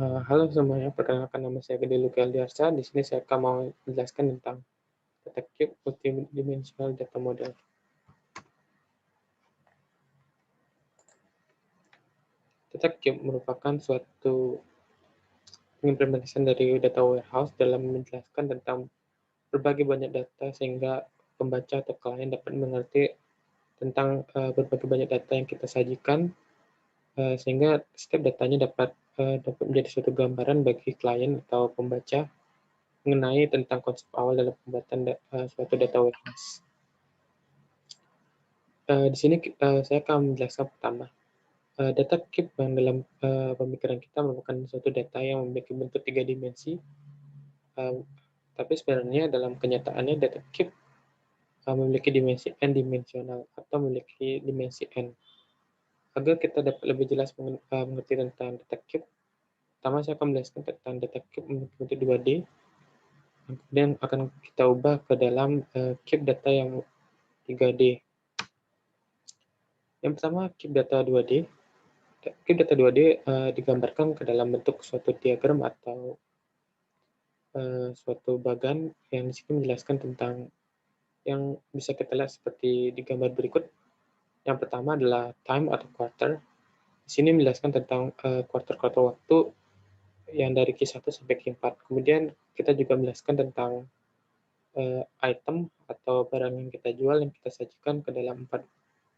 Halo semuanya, perkenalkan nama saya Gede Luki Aldiarsa. Di sini saya akan mau menjelaskan tentang data cube multidimensional data model. Data cube merupakan suatu pengimplementasian dari data warehouse dalam menjelaskan tentang berbagai banyak data sehingga pembaca atau klien dapat mengerti tentang berbagai banyak data yang kita sajikan, sehingga setiap datanya dapat menjadi suatu gambaran bagi klien atau pembaca mengenai tentang konsep awal dalam pembuatan suatu data warehouse. Di sini saya akan menjelaskan pertama, data cube yang dalam pemikiran kita merupakan suatu data yang memiliki bentuk 3 dimensi, tapi sebenarnya dalam kenyataannya data cube memiliki dimensi n dimensional atau memiliki dimensi n. Agar kita dapat lebih jelas mengerti tentang data cube, pertama saya akan menjelaskan tentang data cube memiliki bentuk 2D, kemudian akan kita ubah ke dalam cube data yang 3D. Yang pertama, cube data 2D. Cube data 2D digambarkan ke dalam bentuk suatu diagram atau suatu bagan yang di sini menjelaskan tentang yang bisa kita lihat seperti di gambar berikut. Yang pertama adalah time atau quarter. Di sini menjelaskan tentang quarter-quarter waktu yang dari Q1 sampai Q4. Kemudian kita juga menjelaskan tentang item atau barang yang kita jual, yang kita sajikan ke dalam 4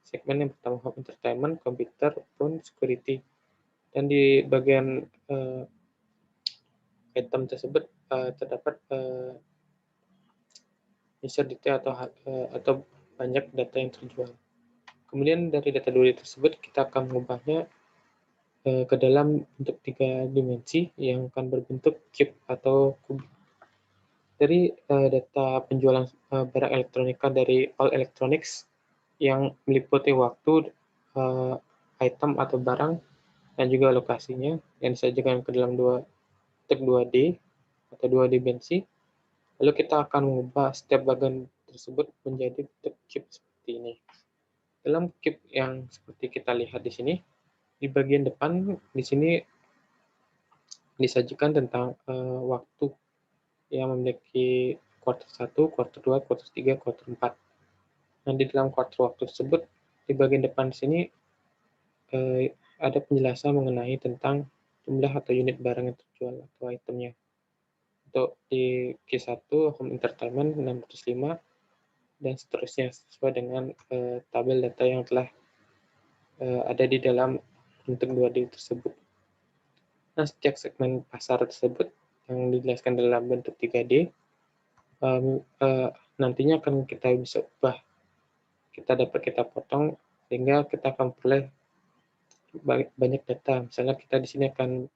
segmen. Yang pertama home entertainment, computer, phone, security. Dan di bagian item tersebut terdapat user detail atau banyak data yang terjual. Kemudian dari data 2D tersebut kita akan mengubahnya ke dalam bentuk 3 dimensi yang akan berbentuk cube atau kubik. Dari data penjualan barang elektronika dari All Electronics yang meliputi waktu, item atau barang, dan juga lokasinya yang disajikan ke dalam bentuk 2D atau 2 dimensi. Lalu kita akan mengubah setiap bagian tersebut menjadi bentuk cube seperti ini. Dalam cube yang seperti kita lihat di sini, di bagian depan di sini disajikan tentang waktu yang memiliki quarter 1, quarter 2, quarter 3, quarter 4. Nah, di dalam quarter waktu tersebut, di bagian depan di sini ada penjelasan mengenai tentang jumlah atau unit barang yang terjual atau itemnya. Untuk di Q1 home entertainment 605 dan seterusnya sesuai dengan tabel data yang telah ada di dalam bentuk 2D tersebut. Nah, setiap segmen pasar tersebut yang dijelaskan dalam bentuk 3D nantinya akan kita bisa ubah, kita potong sehingga kita akan peroleh banyak data. Misalnya kita di sini akan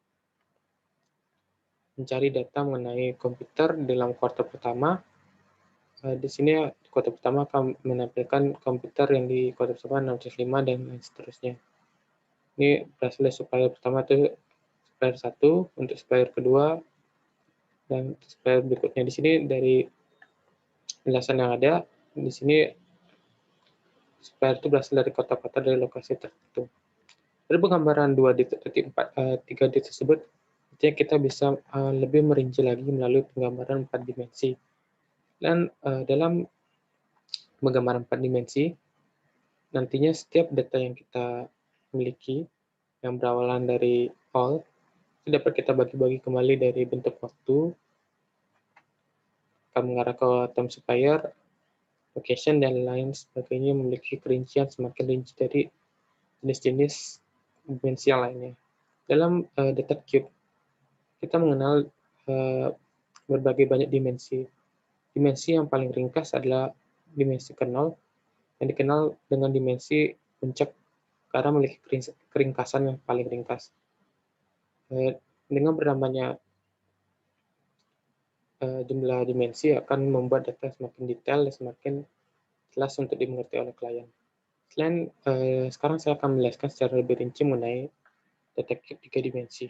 mencari data mengenai komputer dalam kuartal pertama. Di sini kuartal pertama akan menampilkan komputer yang di kuartal pertama 605 dan seterusnya. Ini berasal dari supplier pertama itu supplier 1, untuk supplier kedua, dan supplier berikutnya. Di sini dari penjelasan yang ada, di sini supplier itu berasal dari kota-kota dari lokasi tertentu. Dari penggambaran 3D tersebut, artinya kita bisa lebih merinci lagi melalui penggambaran 4 dimensi. Dan dalam penggambaran 4 dimensi, nantinya setiap data yang kita miliki yang berawalan dari all itu dapat kita bagi-bagi kembali dari bentuk waktu, akan mengarah ke time supplier, location, dan lain sebagainya, memiliki kerincian semakin rinci dari jenis-jenis dimensi yang lainnya. Dalam data cube, kita mengenal berbagai banyak dimensi. Dimensi yang paling ringkas adalah dimensi ke-0, yang dikenal dengan dimensi puncak karena memiliki keringkasan yang paling ringkas. Dengan bertambahnya jumlah dimensi akan membuat data semakin detail dan semakin jelas untuk dimengerti oleh klien. Sekarang saya akan menjelaskan secara lebih rinci mengenai data cube 3 dimensi.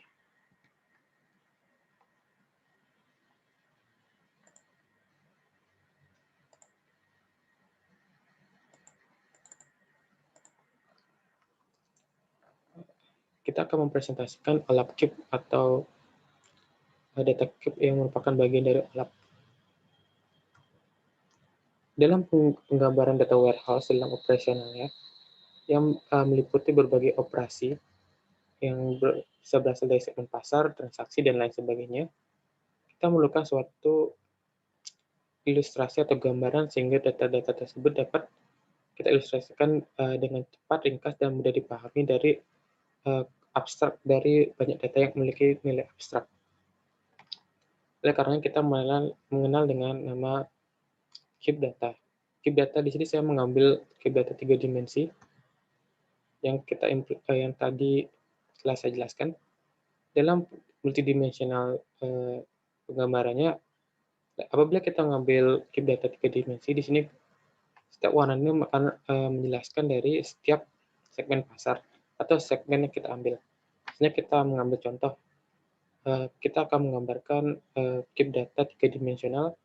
Kita akan mempresentasikan OLAP cube atau data cube yang merupakan bagian dari OLAP. Dalam penggambaran data warehouse dalam operasionalnya, yang meliputi berbagai operasi yang bisa berasal dari segmen pasar, transaksi, dan lain sebagainya, kita memerlukan suatu ilustrasi atau gambaran sehingga data-data tersebut dapat kita ilustrasikan dengan cepat, ringkas, dan mudah dipahami dari abstrak dari banyak data yang memiliki nilai abstrak. Oleh karena kita mengenal dengan nama cube data. Cube data di sini saya mengambil cube data 3 dimensi yang yang tadi telah saya jelaskan. Dalam multidimensional penggambarannya, apabila kita mengambil cube data 3 dimensi, di sini setiap warnanya akan menjelaskan dari setiap segmen pasar atau segmen yang kita ambil. Misalnya kita mengambil contoh, kita akan menggambarkan cube data 3 dimensional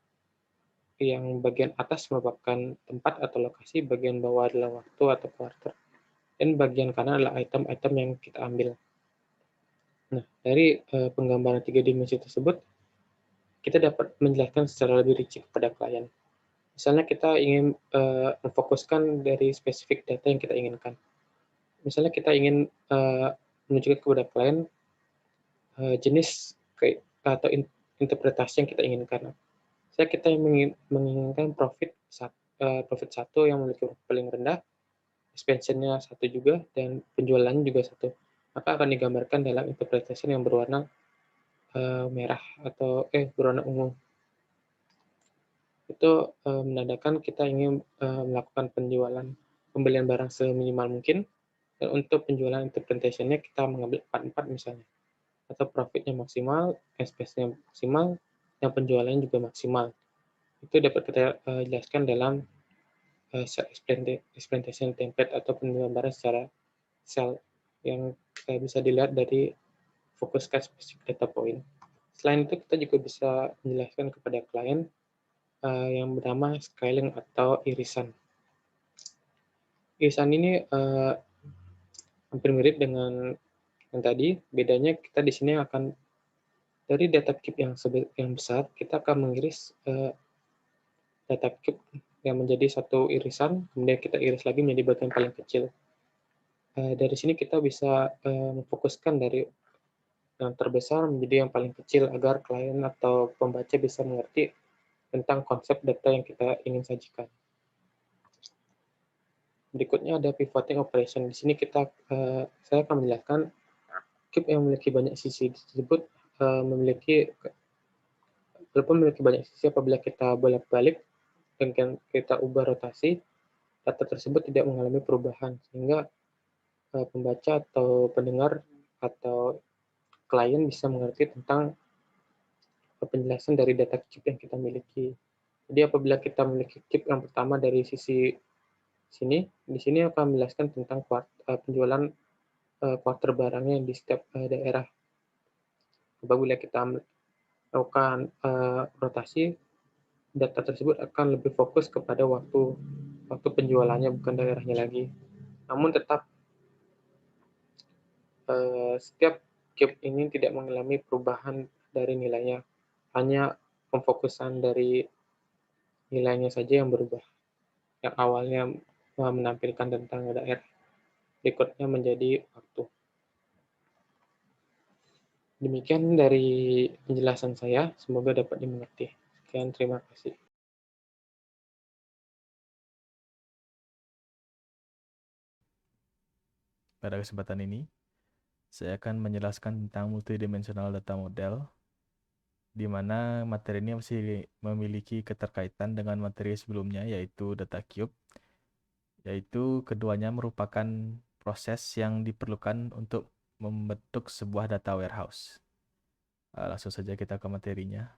yang bagian atas merupakan tempat atau lokasi, bagian bawah adalah waktu atau quarter, dan bagian kanan adalah item-item yang kita ambil. Nah, dari penggambaran 3 dimensi tersebut, kita dapat menjelaskan secara lebih rinci kepada klien. Misalnya kita ingin memfokuskan dari spesifik data yang kita inginkan. Misalnya kita ingin menunjukkan kepada klien jenis atau interpretasi yang kita inginkan. Misalnya kita menginginkan profit satu yang memiliki paling rendah, expansion-nya satu juga, dan penjualannya juga satu. Maka akan digambarkan dalam interpretation yang berwarna merah atau berwarna ungu. Itu menandakan kita ingin melakukan pembelian barang seminimal mungkin, dan untuk penjualan interpretation-nya kita mengambil 44 misalnya, atau profit-nya maksimal, expense-nya maksimal, dan penjualannya juga maksimal. Itu dapat kita jelaskan dalam explantation template atau penggambaran secara sel yang bisa dilihat dari fokus ke specific data point. Selain itu, kita juga bisa menjelaskan kepada klien yang bernama scaling atau irisan. Irisan ini hampir mirip dengan yang tadi, bedanya kita di sini akan dari data cube yang besar, kita akan mengiris data cube yang menjadi satu irisan, kemudian kita iris lagi menjadi bagian paling kecil. Dari sini kita bisa memfokuskan dari yang terbesar menjadi yang paling kecil agar klien atau pembaca bisa mengerti tentang konsep data yang kita ingin sajikan. Berikutnya ada pivoting operation. Di sini saya akan menjelaskan cube yang memiliki banyak sisi tersebut walaupun memiliki banyak sisi, apabila kita bolak-balik dan kita ubah rotasi, data tersebut tidak mengalami perubahan, sehingga pembaca atau pendengar atau klien bisa mengerti tentang penjelasan dari data cube yang kita miliki. Jadi apabila kita memiliki cube yang pertama dari sisi sini, di sini akan menjelaskan tentang penjualan quarter barangnya di setiap daerah. Apabila kita melakukan rotasi, data tersebut akan lebih fokus kepada waktu penjualannya, bukan daerahnya lagi. Namun tetap setiap cube ini tidak mengalami perubahan dari nilainya, hanya pemfokusan dari nilainya saja yang berubah. Yang awalnya menampilkan tentang daerah, berikutnya menjadi waktu. Demikian dari penjelasan saya, semoga dapat dimengerti. Sekian, terima kasih. Pada kesempatan ini, saya akan menjelaskan tentang multidimensional data model, di mana materi ini masih memiliki keterkaitan dengan materi sebelumnya, yaitu data cube, yaitu keduanya merupakan proses yang diperlukan untuk membentuk sebuah data warehouse. Langsung saja kita ke materinya.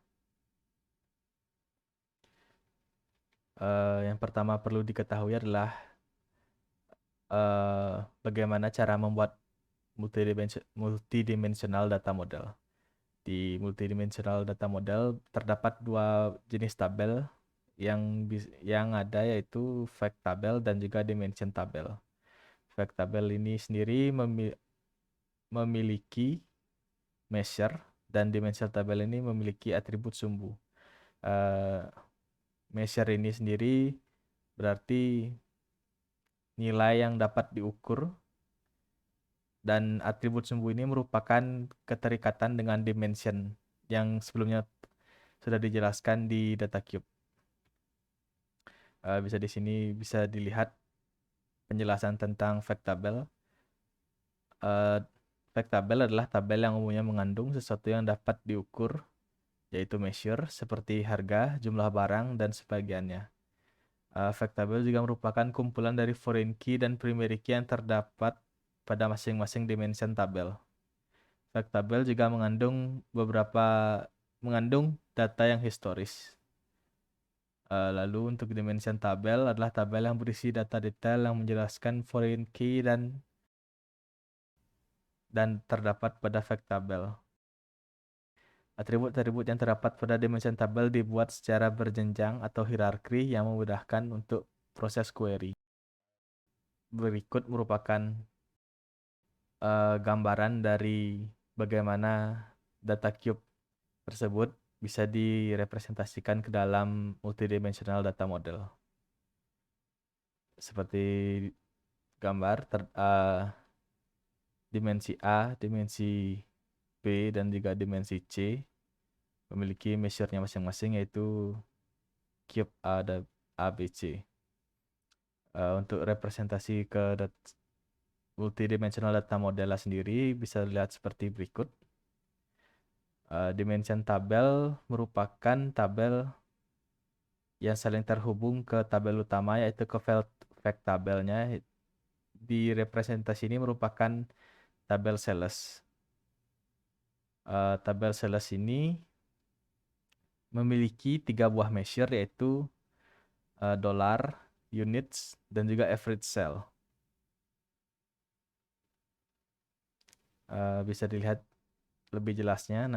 Yang pertama perlu diketahui adalah bagaimana cara membuat multidimensional data model. Di multidimensional data model terdapat dua jenis tabel yang ada, yaitu fact tabel dan juga dimension tabel. Fact tabel ini sendiri memiliki measure dan dimensional tabel ini memiliki atribut sumbu. Measure ini sendiri berarti nilai yang dapat diukur, dan atribut sumbu ini merupakan keterikatan dengan dimension yang sebelumnya sudah dijelaskan di DataCube. Bisa di sini bisa dilihat penjelasan tentang fact table. Fact table adalah tabel yang umumnya mengandung sesuatu yang dapat diukur, yaitu measure, seperti harga, jumlah barang, dan sebagiannya. Fact table juga merupakan kumpulan dari foreign key dan primary key yang terdapat pada masing-masing dimension tabel. Fact table juga mengandung data yang historis. Lalu untuk dimension tabel adalah tabel yang berisi data detail yang menjelaskan foreign key dan terdapat pada fact table. Atribut-atribut yang terdapat pada dimension tabel dibuat secara berjenjang atau hierarki yang memudahkan untuk proses query. Berikut merupakan gambaran dari bagaimana data cube tersebut bisa direpresentasikan ke dalam multidimensional data model. Seperti gambar dimensi A, dimensi B, dan juga dimensi C memiliki measure-nya masing-masing, yaitu cube A dan A, B, C. Untuk representasi ke multidimensional data model sendiri bisa dilihat seperti berikut. Dimension tabel merupakan tabel yang saling terhubung ke tabel utama, yaitu ke fact tabelnya. Di representasi ini merupakan tabel sales. Tabel sales ini memiliki 3 buah measure, yaitu dollar, units, dan juga average sale. Bisa dilihat lebih jelasnya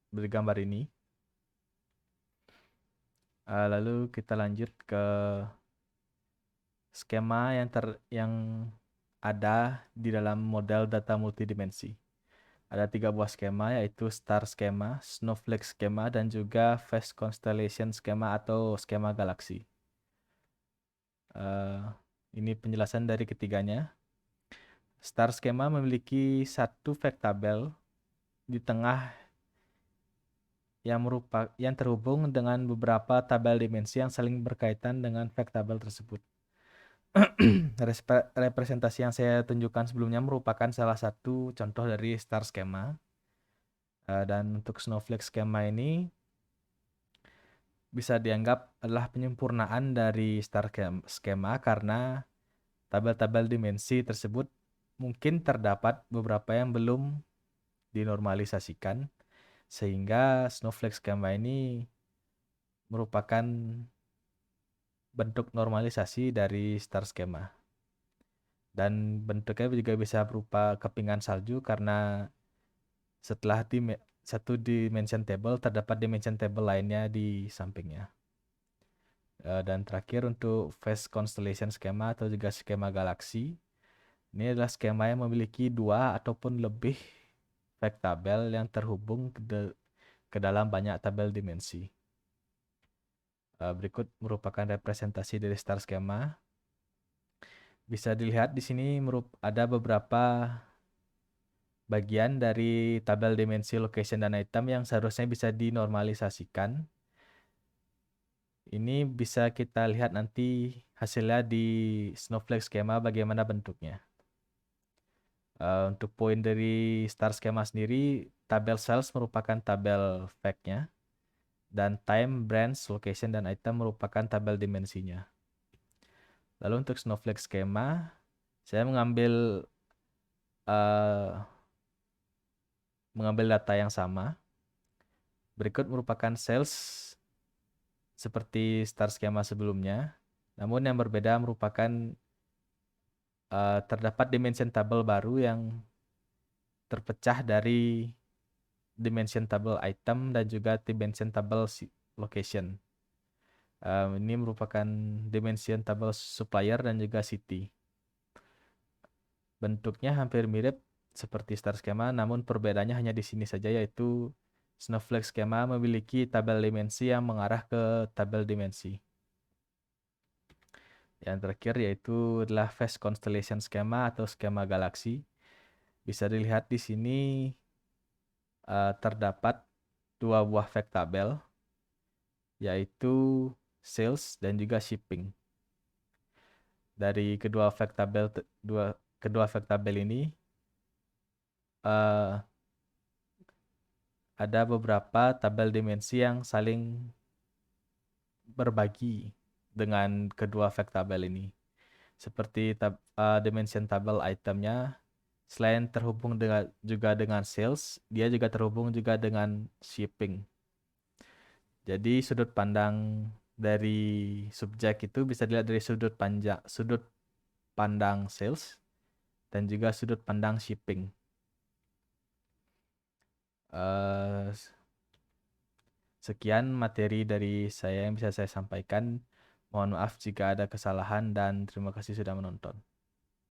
dari gambar ini. Lalu kita lanjut ke skema yang ada di dalam model data multidimensi. Ada 3 buah skema, yaitu star skema, snowflake skema, dan juga phase constellation skema atau skema galaksi. Ini penjelasan dari ketiganya. Star skema memiliki satu fact table di tengah yang terhubung dengan beberapa tabel dimensi yang saling berkaitan dengan fact table tersebut. Representasi yang saya tunjukkan sebelumnya merupakan salah satu contoh dari star skema. Dan untuk snowflake skema ini bisa dianggap adalah penyempurnaan dari star skema karena tabel-tabel dimensi tersebut mungkin terdapat beberapa yang belum dinormalisasikan, sehingga snowflake skema ini merupakan bentuk normalisasi dari star skema. Dan bentuknya juga bisa berupa kepingan salju karena setelah satu dimension table terdapat dimension table lainnya di sampingnya. Dan terakhir untuk phase constellation skema atau juga skema galaksi. Ini adalah skema yang memiliki 2 ataupun lebih fact tabel yang terhubung ke dalam banyak tabel dimensi. Berikut merupakan representasi dari star skema. Bisa dilihat di sini ada beberapa bagian dari tabel dimensi location dan item yang seharusnya bisa dinormalisasikan. Ini bisa kita lihat nanti hasilnya di snowflake skema bagaimana bentuknya. Untuk poin dari star skema sendiri, tabel sales merupakan tabel fact-nya, dan time, branch, location, dan item merupakan tabel dimensinya. Lalu untuk snowflake skema, saya mengambil data yang sama. Berikut merupakan sales seperti star skema sebelumnya, namun yang berbeda merupakan terdapat dimension table baru yang terpecah dari dimension table item dan juga dimension table location. Ini merupakan dimension table supplier dan juga city. Bentuknya hampir mirip seperti star skema, namun perbedaannya hanya di sini saja, yaitu snowflake skema memiliki tabel dimensi yang mengarah ke tabel dimensi. Yang terakhir yaitu adalah phase constellation skema atau skema galaksi. Bisa dilihat di sini terdapat dua buah vektabel, yaitu sales dan juga shipping. Dari kedua vektabel ini eh, ada beberapa tabel dimensi yang saling berbagi dengan kedua vektabel ini. Seperti dimension table itemnya, selain terhubung juga dengan sales, dia juga terhubung juga dengan shipping. Jadi sudut pandang dari subjek itu bisa dilihat dari sudut pandang sales dan juga sudut pandang shipping. Eh, Sekian materi dari saya yang bisa saya sampaikan. Mohon maaf jika ada kesalahan dan terima kasih sudah menonton.